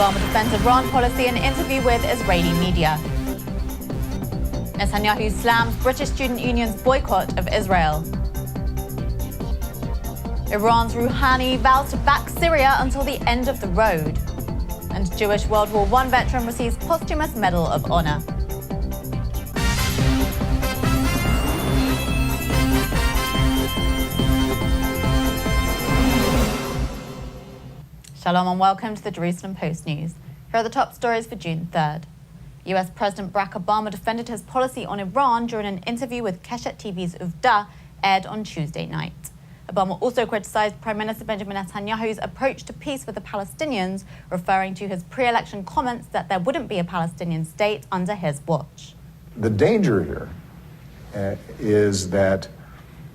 Obama defends Iran policy in interview with Israeli media. Netanyahu slams British student union's boycott of Israel. Iran's Rouhani vows to back Syria until the end of the road. And Jewish World War I veteran receives posthumous Medal of Honor. Shalom and welcome to the Jerusalem Post News. Here are the top stories for June 3rd. US President Barack Obama defended his policy on Iran during an interview with Keshet TV's Uvda, aired on Tuesday night. Obama also criticized Prime Minister Benjamin Netanyahu's approach to peace with the Palestinians, referring to his pre-election comments that there wouldn't be a Palestinian state under his watch. The danger here is that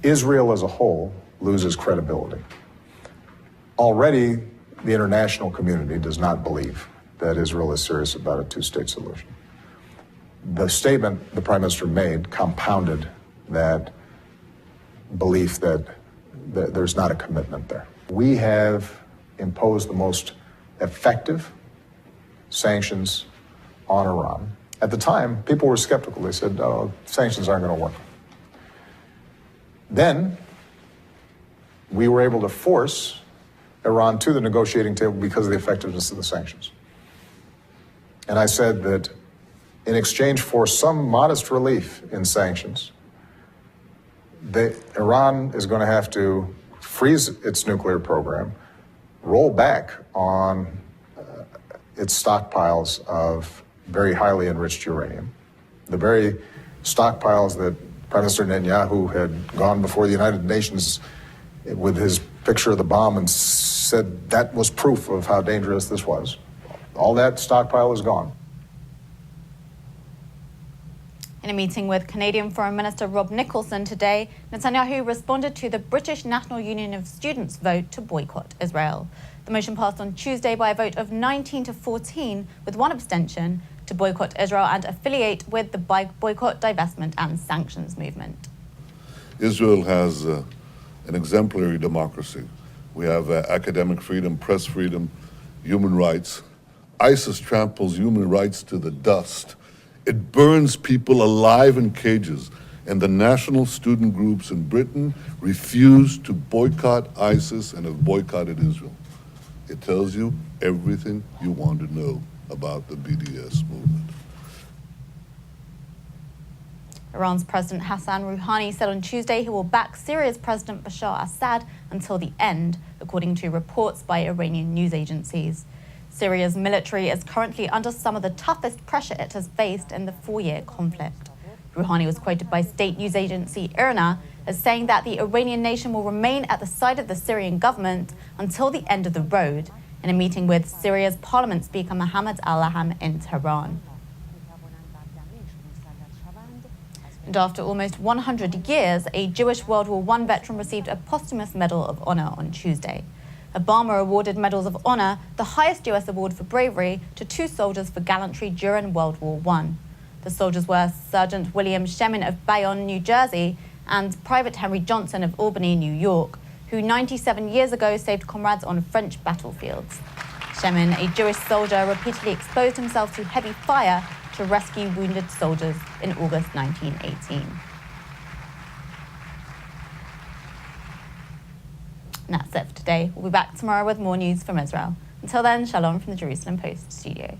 Israel as a whole loses credibility. Already, the international community does not believe that Israel is serious about a two-state solution. The statement the Prime Minister made compounded that belief that there's not a commitment there. We have imposed the most effective sanctions on Iran. At the time, people were skeptical. They said, oh, sanctions aren't going to work. Then we were able to force Iran to the negotiating table because of the effectiveness of the sanctions. And I said that in exchange for some modest relief in sanctions, Iran is going to have to freeze its nuclear program, roll back on its stockpiles of very highly enriched uranium, the very stockpiles that Prime Minister Netanyahu had gone before the United Nations with his picture of the bomb and said that was proof of how dangerous this was. All that stockpile is gone. In a meeting with Canadian Foreign Minister Rob Nicholson today, Netanyahu responded to the British National Union of Students' vote to boycott Israel. The motion passed on Tuesday by a vote of 19 to 14, with one abstention, to boycott Israel and affiliate with the boycott, divestment and sanctions movement. Israel has an exemplary democracy. We have academic freedom, press freedom, human rights. ISIS tramples human rights to the dust. It burns people alive in cages, and the national student groups in Britain refuse to boycott ISIS and have boycotted Israel. It tells you everything you want to know about the BDS movement. Iran's President Hassan Rouhani said on Tuesday he will back Syria's President Bashar Assad until the end, according to reports by Iranian news agencies. Syria's military is currently under some of the toughest pressure it has faced in the 4-year conflict. Rouhani was quoted by state news agency IRNA as saying that the Iranian nation will remain at the side of the Syrian government until the end of the road, in a meeting with Syria's parliament speaker Mohammed al-Laham in Tehran. And after almost 100 years, a Jewish World War I veteran received a posthumous Medal of Honor on Tuesday. Obama awarded Medals of Honor, the highest U.S. award for bravery, to 2 soldiers for gallantry during World War I. The soldiers were Sergeant William Shemin of Bayonne, New Jersey, and Private Henry Johnson of Albany, New York, who 97 years ago saved comrades on French battlefields. Shemin, a Jewish soldier, repeatedly exposed himself to heavy fire to rescue wounded soldiers in August 1918. And that's it for today. We'll be back tomorrow with more news from Israel. Until then, shalom from the Jerusalem Post studio.